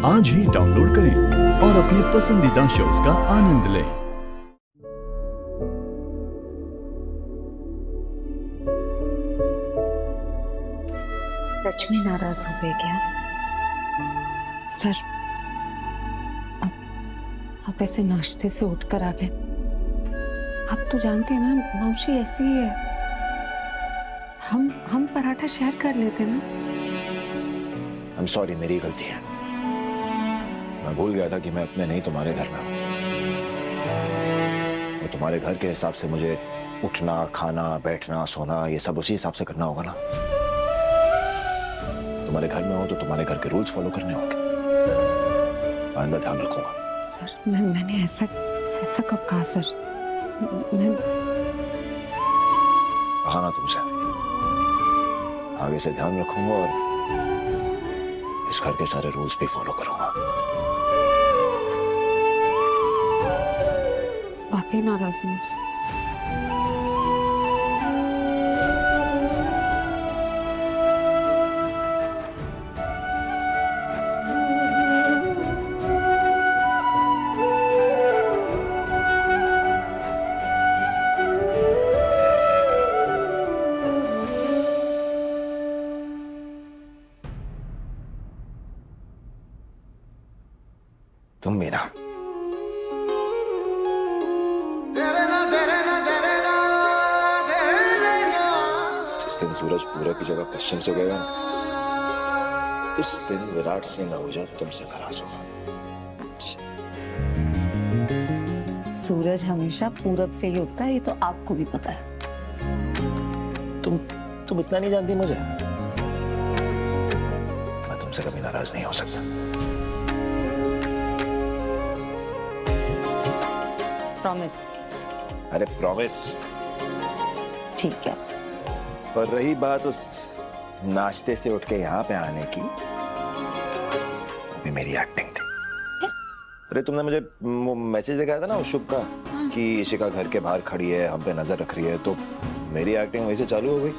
आज ही डाउनलोड करें और अपने पसंदीदा शोज का आनंद लें। सच में नाराज हो गए क्या सर? आप ऐसे नाश्ते से उठकर आ गए। आप तो जानते हैं ना मौसी ऐसी ही है। हम पराठा शेयर कर लेते ना। I'm sorry, मेरी गलती है। मैं भूल गया था कि मैं अपने नहीं तुम्हारे घर में हूं। और तुम्हारे घर के हिसाब से मुझे उठना, खाना, बैठना, सोना ये सब उसी हिसाब से करना होगा ना। तुम्हारे घर में हो तो तुम्हारे घर के रूल्स फॉलो करने होंगे। आइंदा ध्यान रखूंगा। सर मैंने ऐसा कब कहा सर? मैं कहा ना तुमसे, आगे से ध्यान रखूंगा और इस घर के सारे रूल्स भी फॉलो करूंगा। वाकई नाराज हूं मुझसे। तुम भी ना। जिस दिन सूरज पूरब की जगह पश्चिम से गया उस दिन विराट सिंह आहूजा तुमसे नाराज होगा। सूरज हमेशा पूरब से ही उगता है, ये तो आपको भी पता है। तुम इतना नहीं जानती मुझे। मैं तुमसे कभी नाराज नहीं हो सकता। प्रॉमिस? अरे प्रॉमिस। ठीक है। पर रही बात उस नाश्ते से उठ के यहाँ पे आने की, अभी मेरी एक्टिंग थी। अरे तुमने मुझे वो मैसेज दिखाया था ना उस शुभ का कि इशिका घर के बाहर खड़ी है, हम पे नजर रख रही है, तो मेरी एक्टिंग वहीं से चालू हो गई।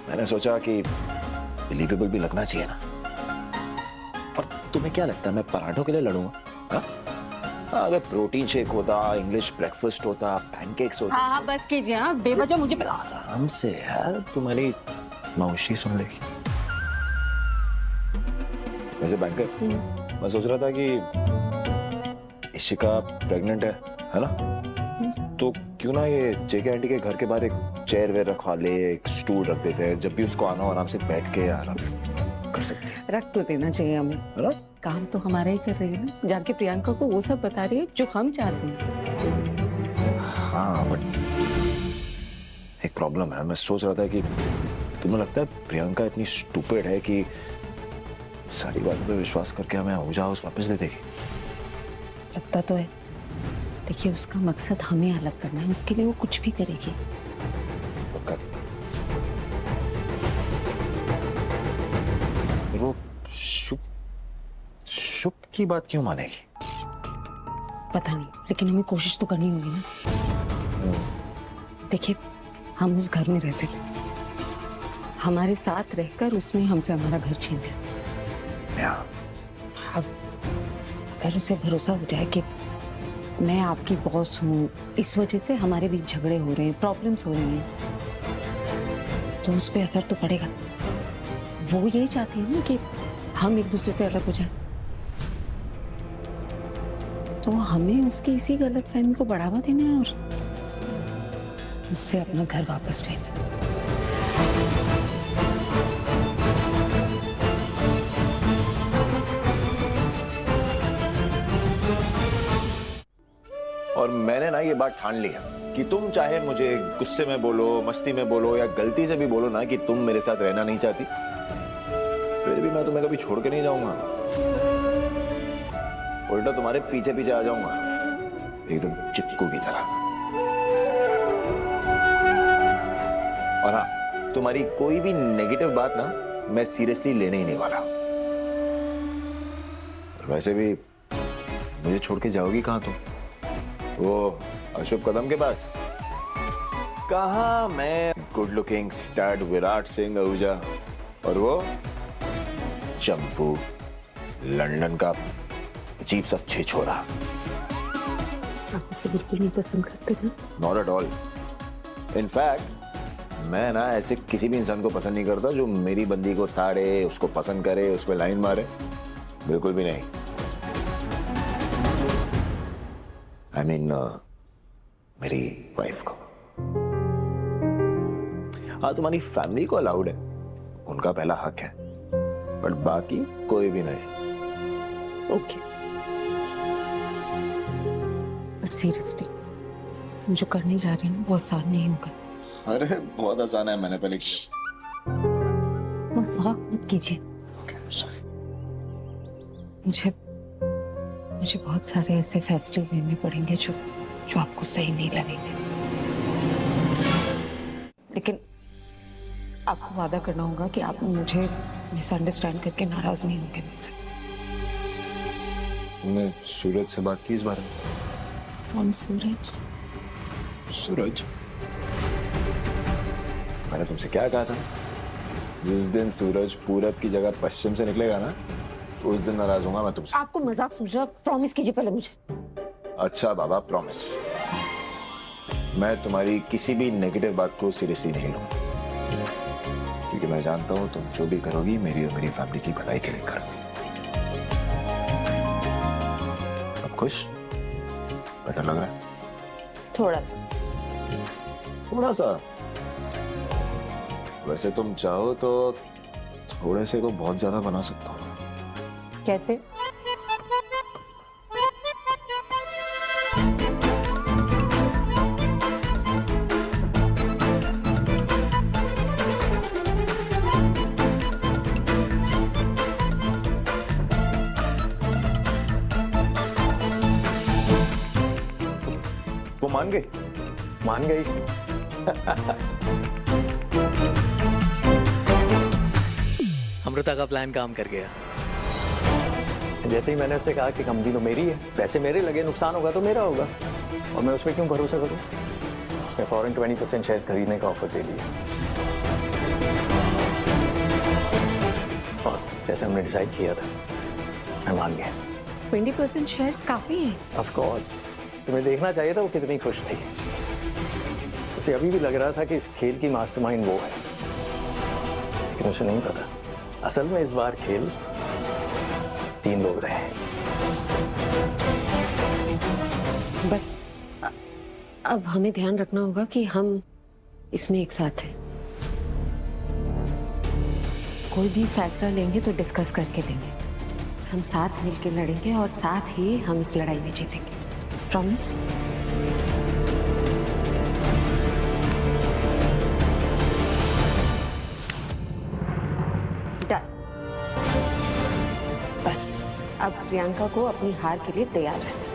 मैंने सोचा कि बिलीवेबल भी लगना चाहिए ना। और तुम्हें क्या लगता है मैं पराठों के लिए लड़ूंगा? हाँ? अगर प्रोटीन शेक होता, इंग्लिश ब्रेकफास्ट होता, पैनकेक्स होता। हाँ बस कीजिए। हाँ बेवजह मुझे आराम से यार, तुम्हारी मौसी सुन लेगी। वैसे बैंकर, मैं सोच रहा था कि इशिका प्रेग्नेंट है ना? तो क्यों ना ये जेके आंटी के घर के बाहर एक चेयर वेयर रखवा ले, एक स्टूल रख देते हैं, जब भी उसको आना हो आराम से बैठ के आराम कर सकते हैं। रख तो देना चाहिए हमें, है ना? काम तो हमारा ही कर रही है ना, जाके प्रियंका को वो सब बता रही है जो हम चाहते हैं। हाँ बट एक प्रॉब्लम है। मैं सोच रहा था कि तुम्हें लगता है प्रियंका इतनी स्टूपिड है कि सारी बातों पे विश्वास करके हमें आहूजा हाउस वापस दे देगी? लगता तो है। देखिए उसका मकसद हमें अलग करना है, उसके लिए वो कुछ भी करेगी। वो शुभ की बात क्यों मानेगी? पता नहीं, लेकिन हमें कोशिश तो करनी होगी ना। देखिए हम उस घर में रहते थे, हमारे साथ रहकर उसने हमसे हमारा घर छीन लिया। अब अगर उसे भरोसा हो जाए कि मैं आपकी बॉस हूँ, इस वजह से हमारे बीच झगड़े हो रहे हैं, प्रॉब्लम्स हो रही हैं, तो उस पर असर तो पड़ेगा। वो यही चाहती है ना कि हम एक दूसरे से अलग हो जाए, तो हमें उसकी इसी गलतफहमी को बढ़ावा देना है और उससे अपना घर वापस लेना है। और मैंने ना ये बात ठान ली है कि तुम चाहे मुझे गुस्से में बोलो, मस्ती में बोलो या गलती से भी बोलो ना कि तुम मेरे साथ रहना नहीं चाहती, फिर भी मैं तुम्हें कभी छोड़ के नहीं जाऊंगा। उल्टा तुम्हारे पीछे पीछे आ जाऊंगा, एकदम चिपकू की तरह। और हाँ, तुम्हारी कोई भी नेगेटिव बात ना मैं सीरियसली लेने ही नहीं वाला। और वैसे भी मुझे छोड़ के जाओगी कहां तुम? वो अशुभ कदम के पास? कहा मैं गुड लुकिंग स्टार्ड विराट सिंह आहूजा और वो चंपू लंदन का अजीब सा छे छोरा। आप इसे बिल्कुल नहीं पसंद करते ना? Not at all. इनफैक्ट मैं ना ऐसे किसी भी इंसान को पसंद नहीं करता जो मेरी बंदी को ताड़े, उसको पसंद करे, उस पर लाइन मारे। बिल्कुल भी नहीं। आई मीन मेरी वाइफ को। हाँ, तुम्हारी फैमिली को अलाउड है, उनका पहला हक है, बट बाकी कोई भी नहीं। ओके, बट सीरियसली जो करने जा रही हूँ वो आसान नहीं होगा। अरे बहुत आसान है, मैंने पहले किया। मजाक मत कीजिए। मुझे बहुत सारे ऐसे फैसले लेने पड़ेंगे जो आपको सही नहीं लगेंगे, लेकिन आपको वादा करना होगा कि आप मुझे मिसअंडरस्टैंड करके नाराज नहीं होंगे मुझसे। तुमने सूरज से बात की इस बारे में? कौन सूरज? सूरज? मैंने तुमसे क्या कहा था? जिस दिन सूरज पूरब की जगह पश्चिम से निकलेगा ना, उस दिन नाराज होऊंगा मैं तुमसे। आपको मजाक सूझ रहा? प्रॉमिस कीजिए पहले मुझे। अच्छा बाबा, प्रॉमिस। मैं तुम्हारी किसी भी नेगेटिव बात को सीरियसली नहीं लूंगा, क्योंकि मैं जानता हूं तुम जो भी करोगी मेरी और मेरी फैमिली की भलाई के लिए करोगी। अब खुश? बेटर लग रहा है? थोड़ा सा। थोड़ा सा? वैसे तुम चाहो तो थोड़े से को बहुत ज्यादा बना सकता हूँ। कैसे? वो मान गई? मान गई। अमृता का प्लान काम कर गया। जैसे ही मैंने उससे कहा कि कंपनी तो मेरी है, पैसे मेरे लगे, नुकसान होगा तो मेरा होगा, और मैं उस पर क्यों भरोसा करूं? उसने फौरन 20% शेयर्स खरीदने का ऑफर दे दिया। और जैसे हमने डिसाइड किया था, मैं मान गया। 20% शेयर्स काफी है। ऑफ कोर्स, तुम्हें देखना चाहिए था वो कितनी खुश थी। उसे अभी भी लग रहा था कि इस खेल की मास्टरमाइंड वो है, लेकिन उसे नहीं पता असल में इस बार खेल 3 लोग रहे हैं। बस अब हमें ध्यान रखना होगा कि हम इसमें एक साथ हैं। कोई भी फैसला लेंगे तो डिस्कस करके लेंगे। हम साथ मिलकर लड़ेंगे और साथ ही हम इस लड़ाई में जीतेंगे। प्रॉमिस? बस अब प्रियंका को अपनी हार के लिए तैयार रहना।